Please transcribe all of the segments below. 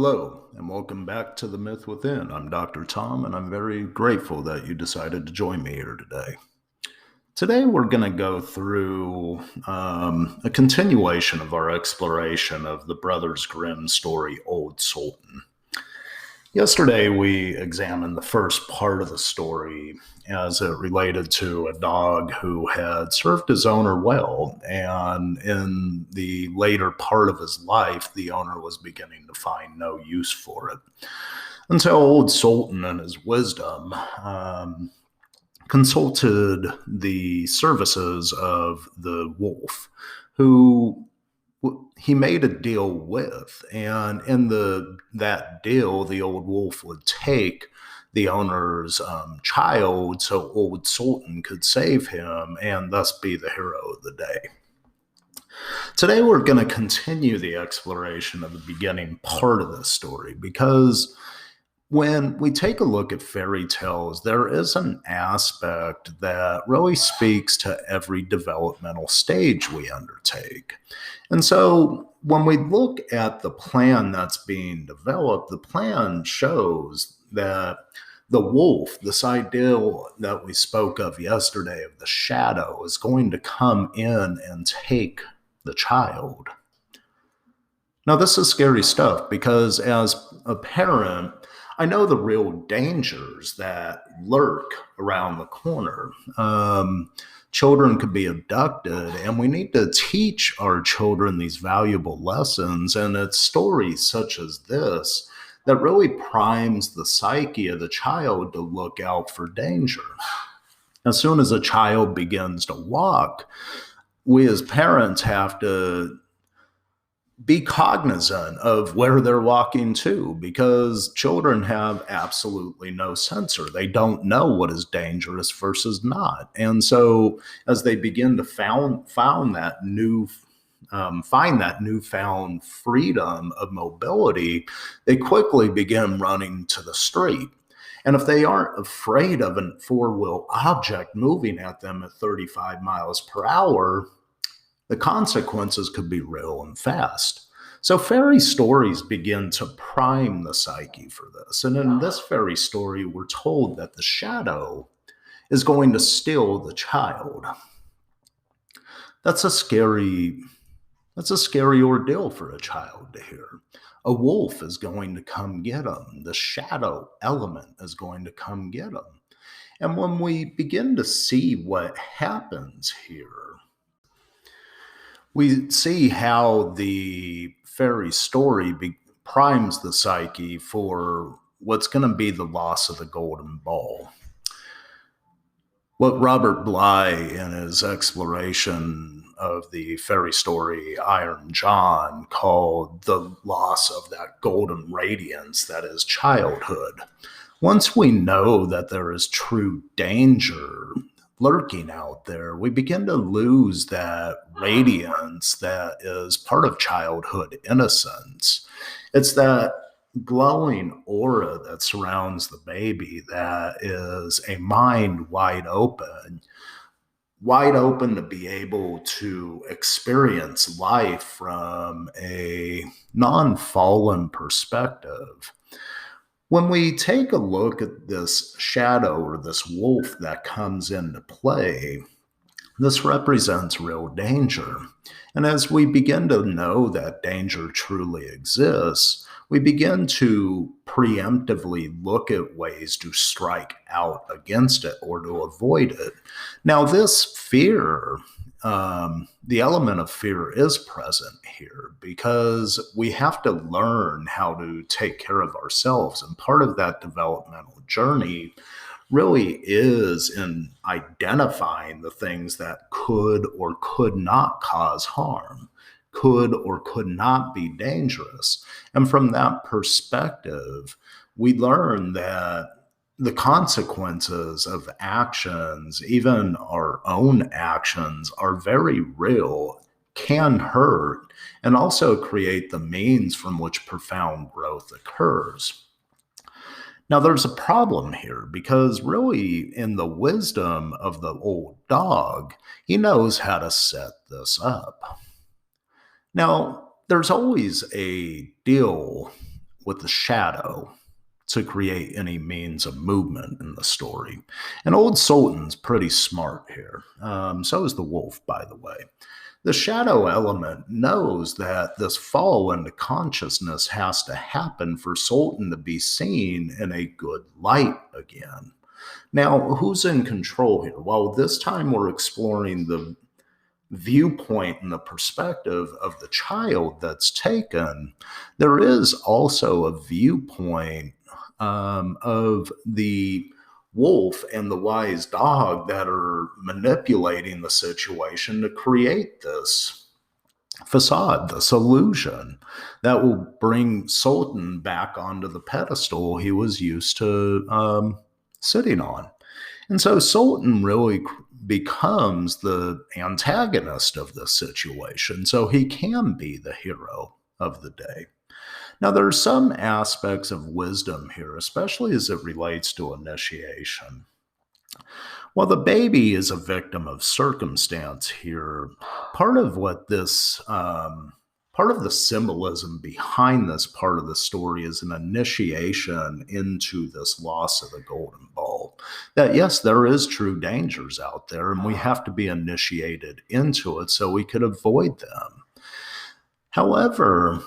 Hello, and welcome back to The Myth Within. I'm Dr. Tom, and I'm very grateful that you decided to join me here today. Today, we're going to go through a continuation of our exploration of the Brothers Grimm story, Old Sultan. Yesterday, we examined the first part of the story as it related to a dog who had served his owner well, and in the later part of his life, the owner was beginning to find no use for it. And so Old Sultan, in his wisdom, consulted the services of the wolf, who he made a deal with, and in that deal, the old wolf would take the owner's child, so Old Sultan could save him and thus be the hero of the day. Today, we're going to continue the exploration of the beginning part of this story, because when we take a look at fairy tales, there is an aspect that really speaks to every developmental stage we undertake. And so when we look at the plan that's being developed, the plan shows that the wolf, this ideal that we spoke of yesterday of the shadow, is going to come in and take the child. Now, this is scary stuff because as a parent, I know the real dangers that lurk around the corner. Children could be abducted, and we need to teach our children these valuable lessons. And it's stories such as this that really primes the psyche of the child to look out for danger. As soon as a child begins to walk, we as parents have to be cognizant of where they're walking to, because children have absolutely no censor. They don't know what is dangerous versus not. And so as they begin to find that newfound freedom of mobility, they quickly begin running to the street. And if they aren't afraid of a four-wheel object moving at them at 35 miles per hour, the consequences could be real and fast. So fairy stories begin to prime the psyche for this. And in this fairy story, we're told that the shadow is going to steal the child. That's a scary ordeal for a child to hear. A wolf is going to come get him. The shadow element is going to come get him. And when we begin to see what happens here, we see how the fairy story primes the psyche for what's going to be the loss of the golden ball. What Robert Bly, in his exploration of the fairy story Iron John, called the loss of that golden radiance that is childhood. Once we know that there is true danger lurking out there, we begin to lose that radiance that is part of childhood innocence. It's that glowing aura that surrounds the baby that is a mind wide open to be able to experience life from a non-fallen perspective. When we take a look at this shadow or this wolf that comes into play, this represents real danger. And as we begin to know that danger truly exists, we begin to preemptively look at ways to strike out against it or to avoid it. Now, this fear, the element of fear is present here because we have to learn how to take care of ourselves. And part of that developmental journey really is in identifying the things that could or could not cause harm, could or could not be dangerous. And from that perspective, we learn that the consequences of actions, even our own actions, are very real, can hurt, and also create the means from which profound growth occurs. Now, there's a problem here because really, in the wisdom of the old dog, he knows how to set this up. Now, there's always a deal with the shadow to create any means of movement in the story. And old Sultan's pretty smart here. So is the wolf, by the way. The shadow element knows that this fall into consciousness has to happen for Sultan to be seen in a good light again. Now, who's in control here? Well, this time we're exploring the viewpoint and the perspective of the child that's taken. There is also a viewpoint of the wolf and the wise dog that are manipulating the situation to create this facade, this illusion that will bring Sultan back onto the pedestal he was used to sitting on. And so Sultan really becomes the antagonist of this situation, so he can be the hero of the day. Now, there are some aspects of wisdom here, especially as it relates to initiation. While the baby is a victim of circumstance here, part of the symbolism behind this part of the story is an initiation into this loss of the golden ball. That, yes, there is true dangers out there, and we have to be initiated into it so we could avoid them. However,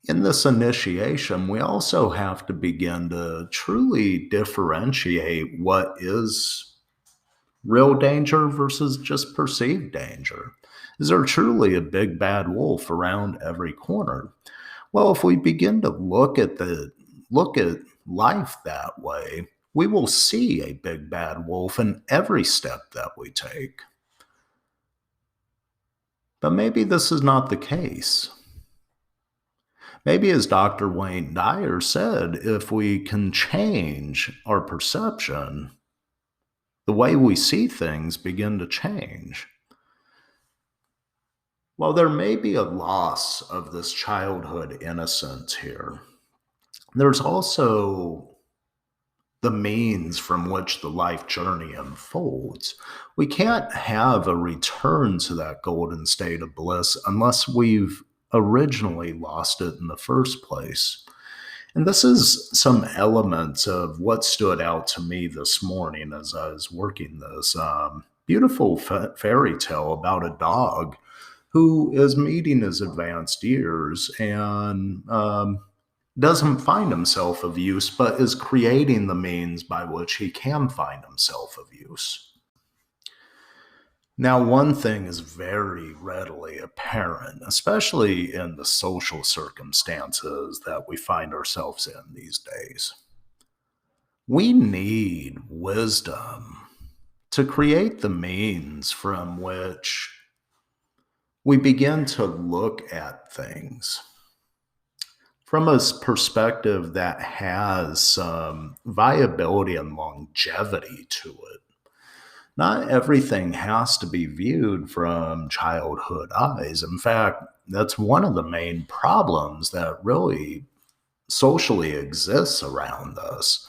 in this initiation, we also have to begin to truly differentiate what is real danger versus just perceived danger. Is there truly a big bad wolf around every corner? Well, if we begin to look at life that way, we will see a big bad wolf in every step that we take. But maybe this is not the case. Maybe, as Dr. Wayne Dyer said, if we can change our perception, the way we see things begin to change. While there may be a loss of this childhood innocence here, there's also the means from which the life journey unfolds. We can't have a return to that golden state of bliss unless we've originally lost it in the first place. And this is some elements of what stood out to me this morning as I was working this beautiful fairy tale about a dog who is meeting his advanced years and doesn't find himself of use, but is creating the means by which he can find himself of use. Now, one thing is very readily apparent, especially in the social circumstances that we find ourselves in these days. We need wisdom to create the means from which we begin to look at things from a perspective that has some viability and longevity to it. Not everything has to be viewed from childhood eyes. In fact, that's one of the main problems that really socially exists around us.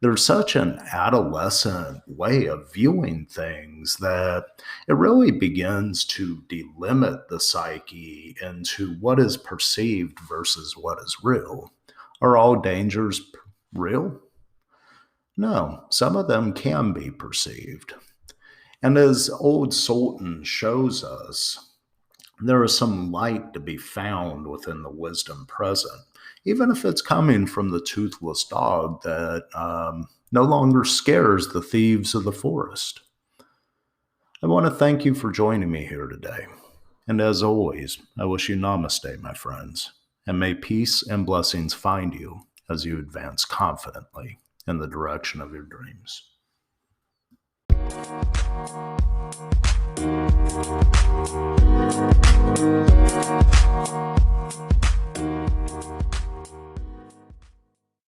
There's such an adolescent way of viewing things that it really begins to delimit the psyche into what is perceived versus what is real. Are all dangers real? No, some of them can be perceived. And as old Sultan shows us, there is some light to be found within the wisdom present, even if it's coming from the toothless dog that no longer scares the thieves of the forest. I want to thank you for joining me here today. And as always, I wish you namaste, my friends, and may peace and blessings find you as you advance confidently in the direction of your dreams.